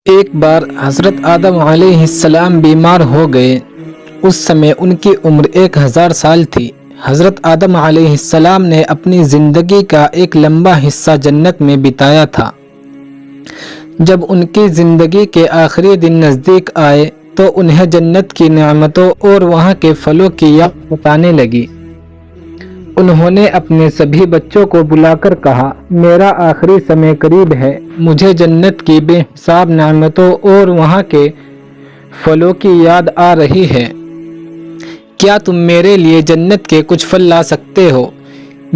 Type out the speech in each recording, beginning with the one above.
ایک بار حضرت آدم علیہ السلام بیمار ہو گئے۔ اس سمے ان کی عمر 1000 سال تھی۔ حضرت آدم علیہ السلام نے اپنی زندگی کا ایک لمبا حصہ جنت میں بتایا تھا۔ جب ان کی زندگی کے آخری دن نزدیک آئے تو انہیں جنت کی نعمتوں اور وہاں کے پھلوں کی یاد ستانے لگی۔ انہوں نے اپنے سبھی بچوں کو بلا کر کہا، میرا آخری سمے قریب ہے، مجھے جنت کی بے حساب نعمتوں اور وہاں کے پھلوں کی یاد آ رہی ہے۔ کیا تم میرے لیے جنت کے کچھ پھل لا سکتے ہو؟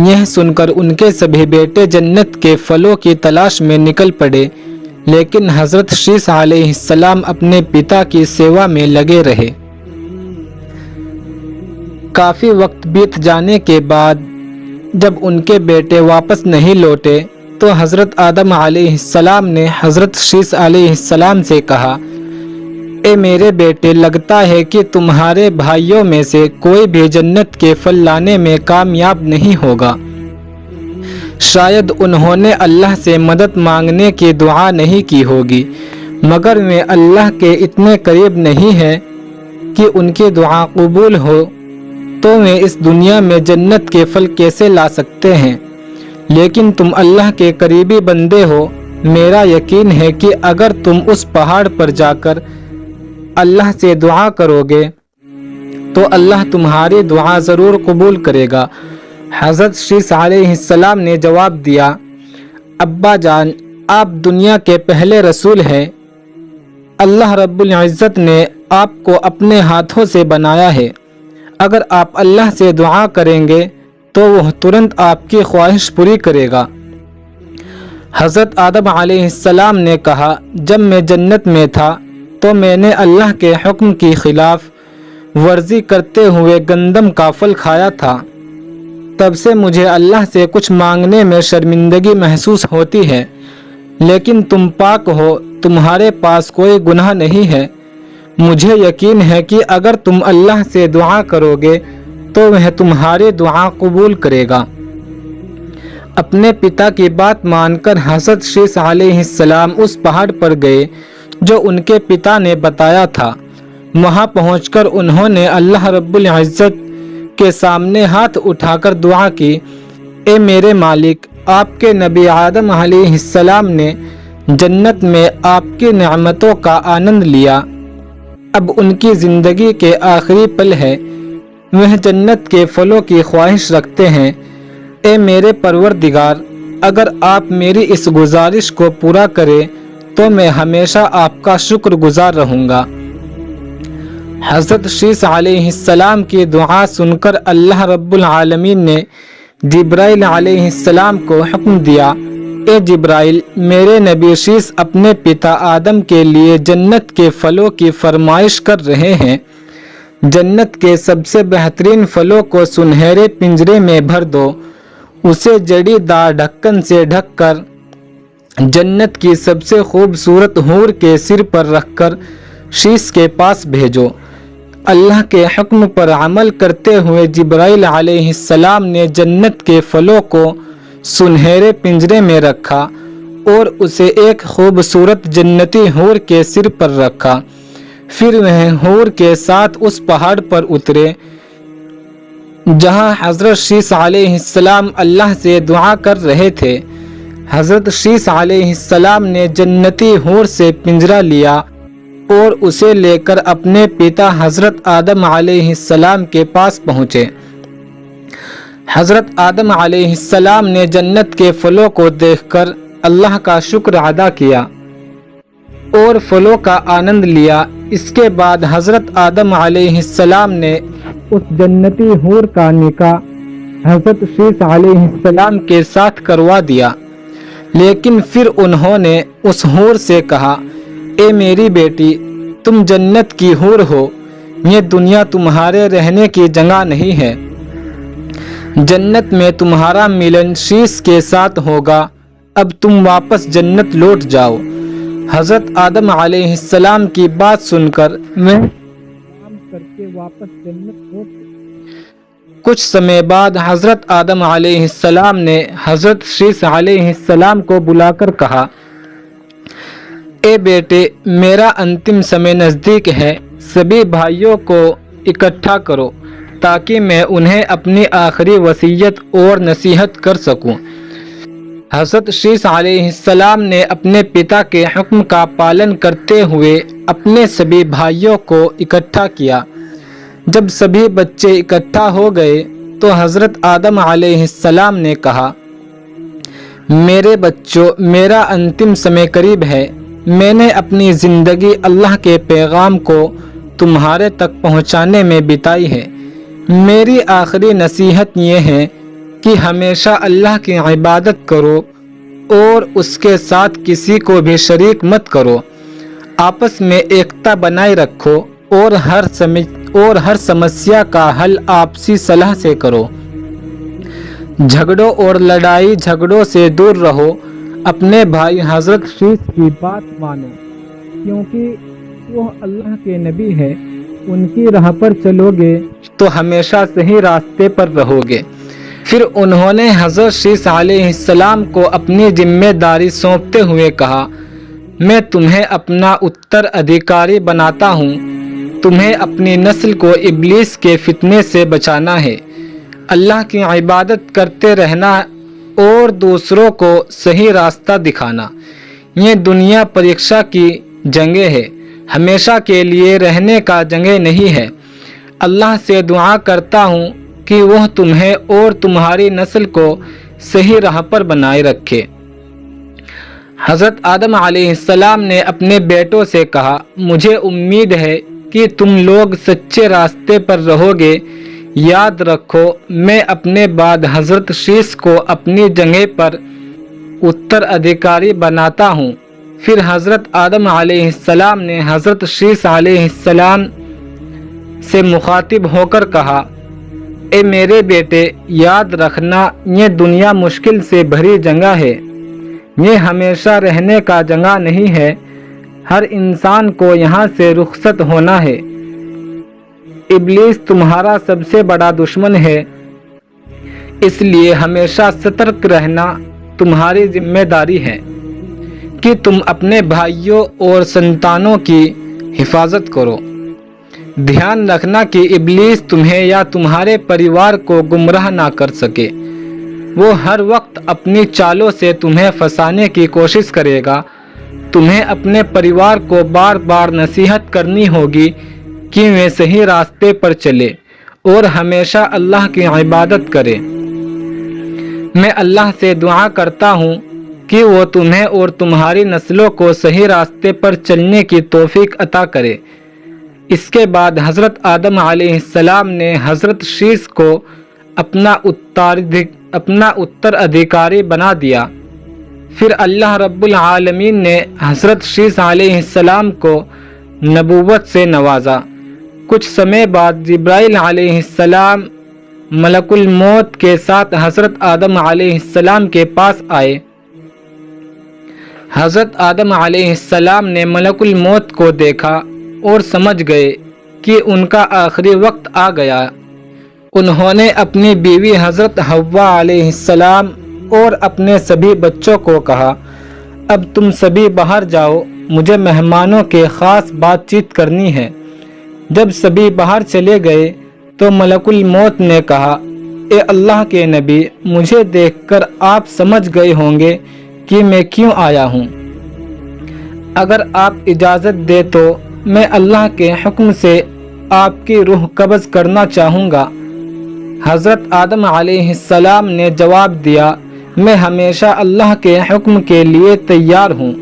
یہ سن کر ان کے سبھی بیٹے جنت کے پھلوں کی تلاش میں نکل پڑے، لیکن حضرت شیث علیہ السلام اپنے پتا کی سیوا میں لگے رہے۔ کافی وقت بیت جانے کے بعد جب ان کے بیٹے واپس نہیں لوٹے تو حضرت آدم علیہ السلام نے حضرت شیث علیہ السلام سے کہا، اے میرے بیٹے، لگتا ہے کہ تمہارے بھائیوں میں سے کوئی بھی جنت کے پھل لانے میں کامیاب نہیں ہوگا۔ شاید انہوں نے اللہ سے مدد مانگنے کی دعا نہیں کی ہوگی، مگر میں اللہ کے اتنے قریب نہیں ہے کہ ان کی دعا قبول ہو تو میں اس دنیا میں جنت کے پھل کیسے لا سکتے ہیں؟ لیکن تم اللہ کے قریبی بندے ہو، میرا یقین ہے کہ اگر تم اس پہاڑ پر جا کر اللہ سے دعا کرو گے تو اللہ تمہاری دعا ضرور قبول کرے گا۔ حضرت شیث علیہ السلام نے جواب دیا، ابا جان، آپ دنیا کے پہلے رسول ہیں۔ اللہ رب العزت نے آپ کو اپنے ہاتھوں سے بنایا ہے۔ اگر آپ اللہ سے دعا کریں گے تو وہ ترنت آپ کی خواہش پوری کرے گا۔ حضرت آدم علیہ السلام نے کہا، جب میں جنت میں تھا تو میں نے اللہ کے حکم کی خلاف ورزی کرتے ہوئے گندم کا پھل کھایا تھا۔ تب سے مجھے اللہ سے کچھ مانگنے میں شرمندگی محسوس ہوتی ہے، لیکن تم پاک ہو، تمہارے پاس کوئی گناہ نہیں ہے۔ مجھے یقین ہے کہ اگر تم اللہ سے دعا کرو گے تو وہ تمہاری دعا قبول کرے گا۔ اپنے پتا کی بات مان کر حضرت شیث علیہ السلام اس پہاڑ پر گئے جو ان کے پتا نے بتایا تھا۔ وہاں پہنچ کر انہوں نے اللہ رب العزت کے سامنے ہاتھ اٹھا کر دعا کی، اے میرے مالک، آپ کے نبی آدم علیہ السلام نے جنت میں آپ کی نعمتوں کا آنند لیا، اب ان کی زندگی کے آخری پل ہے، وہ جنت کے پھلوں کی خواہش رکھتے ہیں۔ اے میرے پروردگار، اگر آپ میری اس گزارش کو پورا کریں تو میں ہمیشہ آپ کا شکر گزار رہوں گا۔ حضرت شیث علیہ السلام کی دعا سن کر اللہ رب العالمین نے جبرائیل علیہ السلام کو حکم دیا، اے جبرائیل، میرے نبی شیث اپنے پتا آدم کے لیے جنت کے پھلوں کی فرمائش کر رہے ہیں۔ جنت کے سب سے بہترین پھلوں کو سنہرے پنجرے میں بھر دو، اسے جڑی دار ڈھکن سے ڈھک کر جنت کی سب سے خوبصورت حور کے سر پر رکھ کر شیث کے پاس بھیجو۔ اللہ کے حکم پر عمل کرتے ہوئے جبرائیل علیہ السلام نے جنت کے پھلوں کو سنہرے پنجرے میں رکھا اور اسے ایک خوبصورت جنتی حور کے سر پر رکھا۔ پھر وہ حور کے ساتھ اس پہاڑ پر اترے جہاں حضرت شیث علیہ السلام اللہ سے دعا کر رہے تھے۔ حضرت شیث علیہ السلام نے جنتی حور سے پنجرا لیا اور اسے لے کر اپنے پتا حضرت آدم علیہ السلام کے پاس پہنچے۔ حضرت آدم علیہ السلام نے جنت کے پھلوں کو دیکھ کر اللہ کا شکر ادا کیا اور پھلوں کا آنند لیا۔ اس کے بعد حضرت آدم علیہ السلام نے اس جنتی حور کا نکاح حضرت شیث علیہ السلام کے ساتھ کروا دیا، لیکن پھر انہوں نے اس حور سے کہا، اے میری بیٹی، تم جنت کی حور ہو، یہ دنیا تمہارے رہنے کی جگہ نہیں ہے، جنت میں تمہارا ملن شیث کے ساتھ ہوگا، اب تم واپس جنت لوٹ جاؤ۔ حضرت آدم علیہ السلام کی بات سن کر وہ کر کے واپس جنت لوٹ گئے۔ کچھ سمے بعد حضرت آدم علیہ السلام نے حضرت شیث علیہ السلام کو بلا کر کہا، اے بیٹے، میرا انتم سمے نزدیک ہے، سبھی بھائیوں کو اکٹھا کرو تاکہ میں انہیں اپنی آخری وصیت اور نصیحت کر سکوں۔ حضرت شیس علیہ السلام نے اپنے پتا کے حکم کا پالن کرتے ہوئے اپنے سبھی بھائیوں کو اکٹھا کیا۔ جب سبھی بچے اکٹھا ہو گئے تو حضرت آدم علیہ السلام نے کہا، میرے بچوں، میرا انتم سمے قریب ہے۔ میں نے اپنی زندگی اللہ کے پیغام کو تمہارے تک پہنچانے میں بتائی ہے۔ میری آخری نصیحت یہ ہے کہ ہمیشہ اللہ کی عبادت کرو اور اس کے ساتھ کسی کو بھی شریک مت کرو۔ آپس میں ایکتا بنائے رکھو اور ہر سمسیا کا حل آپسی صلاح سے کرو۔ جھگڑوں اور لڑائی جھگڑوں سے دور رہو۔ اپنے بھائی حضرت شیس کی بات مانو کیونکہ وہ اللہ کے نبی ہے۔ ان کی راہ پر چلو گے تو ہمیشہ صحیح راستے پر رہو گے۔ پھر انہوں نے حضرت شیس علیہ السلام کو اپنی ذمہ داری سونپتے ہوئے کہا، میں تمہیں اپنا اتر ادھیکاری بناتا ہوں۔ تمہیں اپنی نسل کو ابلیس کے فتنے سے بچانا ہے، اللہ کی عبادت کرتے رہنا اور دوسروں کو صحیح راستہ دکھانا۔ یہ دنیا پریکشا کی جنگیں ہے، ہمیشہ کے لیے رہنے کا جنگیں نہیں ہے۔ اللہ سے دعا کرتا ہوں کہ وہ تمہیں اور تمہاری نسل کو صحیح راہ پر بنائے رکھے۔ حضرت آدم علیہ السلام نے اپنے بیٹوں سے کہا، مجھے امید ہے کہ تم لوگ سچے راستے پر رہو گے۔ یاد رکھو، میں اپنے بعد حضرت شیس کو اپنی جگہ پر اتر ادھیکاری بناتا ہوں۔ پھر حضرت آدم علیہ السلام نے حضرت شیس علیہ السلام سے مخاطب ہو کر کہا، اے میرے بیٹے، یاد رکھنا، یہ دنیا مشکل سے بھری جگہ ہے، یہ ہمیشہ رہنے کا جگہ نہیں ہے۔ ہر انسان کو یہاں سے رخصت ہونا ہے۔ ابلیس تمہارا سب سے بڑا دشمن ہے، اس لیے ہمیشہ سترک رہنا تمہاری ذمہ داری ہے کہ تم اپنے بھائیوں اور سنتانوں کی حفاظت کرو۔ دھیان رکھنا کہ ابلیس تمہیں یا تمہارے پریوار کو گمراہ نہ کر سکے۔ وہ ہر وقت اپنی چالوں سے تمہیں پھنسانے کی کوشش کرے گا۔ تمہیں اپنے پریوار کو بار بار نصیحت کرنی ہوگی کہ وہ صحیح راستے پر چلے اور ہمیشہ اللہ کی عبادت کرے۔ میں اللہ سے دعا کرتا ہوں کہ وہ تمہیں اور تمہاری نسلوں کو صحیح راستے پر چلنے کی توفیق عطا کرے۔ اس کے بعد حضرت آدم علیہ السلام نے حضرت شیس کو اپنا اتر ادھیکاری بنا دیا۔ پھر اللہ رب العالمین نے حضرت شیس علیہ السلام کو نبوت سے نوازا۔ کچھ سمے بعد جبرائیل علیہ السلام ملک الموت کے ساتھ حضرت آدم علیہ السلام کے پاس آئے۔ حضرت آدم علیہ السلام نے ملک الموت کو دیکھا اور سمجھ گئے کہ ان کا آخری وقت آ گیا۔ انہوں نے اپنی بیوی حضرت حوا علیہ السلام اور اپنے سبھی بچوں کو کہا، اب تم سبھی باہر جاؤ، مجھے مہمانوں کے خاص بات چیت کرنی ہے۔ جب سبھی باہر چلے گئے تو ملک الموت نے کہا، اے اللہ کے نبی، مجھے دیکھ کر آپ سمجھ گئے ہوں گے کہ میں کیوں آیا ہوں۔ اگر آپ اجازت دے تو میں اللہ کے حکم سے آپ کی روح قبض کرنا چاہوں گا۔ حضرت آدم علیہ السلام نے جواب دیا، میں ہمیشہ اللہ کے حکم کے لیے تیار ہوں،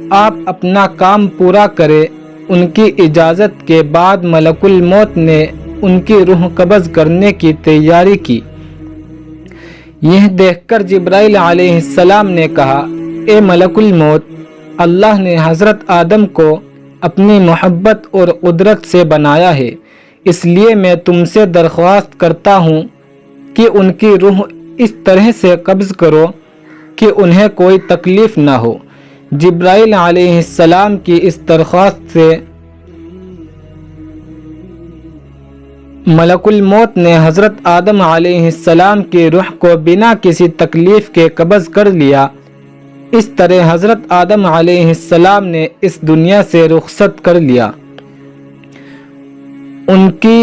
آپ اپنا کام پورا کریں۔ ان کی اجازت کے بعد ملک الموت نے ان کی روح قبض کرنے کی تیاری کی۔ یہ دیکھ کر جبرائیل علیہ السلام نے کہا، اے ملک الموت، اللہ نے حضرت آدم کو اپنی محبت اور قدرت سے بنایا ہے، اس لیے میں تم سے درخواست کرتا ہوں کہ ان کی روح اس طرح سے قبض کرو کہ انہیں کوئی تکلیف نہ ہو۔ جبرائیل علیہ السلام کی اس درخواست سے ملک الموت نے حضرت آدم علیہ السلام کی روح کو بنا کسی تکلیف کے قبض کر لیا۔ اس طرح حضرت آدم علیہ السلام نے اس دنیا سے رخصت کر لیا۔ ان کی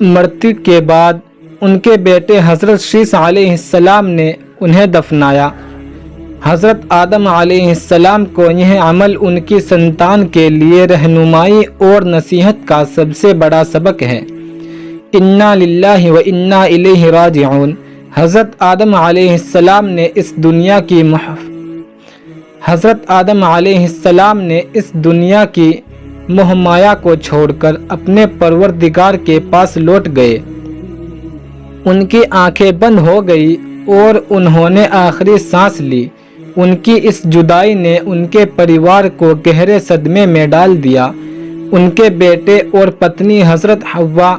مرتے کے بعد ان کے بیٹے حضرت شیث علیہ السلام نے انہیں دفنایا۔ حضرت آدم علیہ السلام کو یہ عمل ان کی سنتان کے لیے رہنمائی اور نصیحت کا سب سے بڑا سبق ہے۔ انا للہ و انا الیہ راجعون۔ حضرت آدم علیہ السلام نے اس دنیا کی موہ مایا کو چھوڑ کر اپنے پروردگار کے پاس لوٹ گئے۔ ان کی آنکھیں بند ہو گئی اور انہوں نے آخری سانس لی۔ ان کی اس جدائی نے ان کے پریوار کو گہرے صدمے میں ڈال دیا۔ ان کے بیٹے اور پتنی حضرت حوا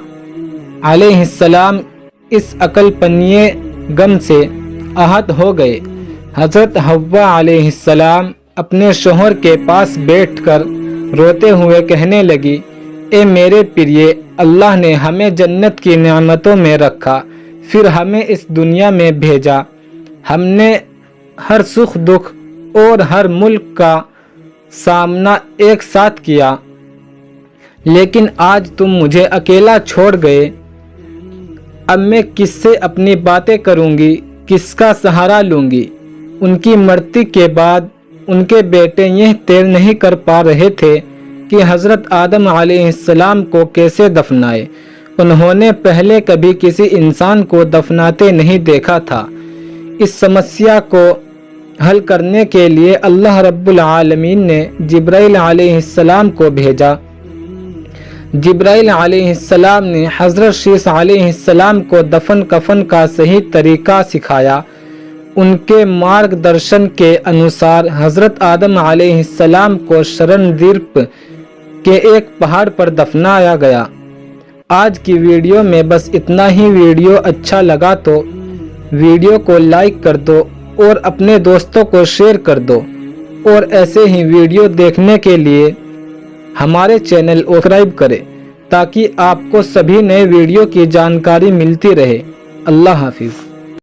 علیہ السلام اس عقل پنیے غم سے احاطہ ہو گئے۔ حضرت حوا علیہ السلام اپنے شوہر کے پاس بیٹھ کر روتے ہوئے کہنے لگی، اے میرے پریے، اللہ نے ہمیں جنت کی نعمتوں میں رکھا، پھر ہمیں اس دنیا میں بھیجا۔ ہم نے ہر سکھ دکھ اور ہر ملک کا سامنا ایک ساتھ کیا، لیکن آج تم مجھے اکیلا چھوڑ گئے۔ اب میں کس سے اپنی باتیں کروں گی، کس کا سہارا لوں گی؟ ان کی مرتے کے بعد ان کے بیٹے یہ طے نہیں کر پا رہے تھے کہ حضرت آدم علیہ السلام کو کیسے دفنائے۔ انہوں نے پہلے کبھی کسی انسان کو دفناتے نہیں دیکھا تھا۔ اس سمسیا کو حل کرنے کے لیے اللہ رب العالمین نے جبرائیل علیہ السلام کو بھیجا۔ جبرائیل علیہ السلام نے حضرت شیث علیہ السلام کو دفن کفن کا صحیح طریقہ سکھایا۔ ان کے مارگ درشن کے انوسار حضرت آدم علیہ السلام کو شرن دیپ کے ایک پہاڑ پر دفنایا گیا۔ آج کی ویڈیو میں بس اتنا ہی۔ ویڈیو اچھا لگا تو ویڈیو کو لائک کر دو اور اپنے دوستوں کو شیئر کر دو، اور ایسے ہی ویڈیو دیکھنے کے لیے ہمارے چینل کو سبسکرائب کریں تاکہ آپ کو سبھی نئے ویڈیو کی جانکاری ملتی رہے۔ اللہ حافظ۔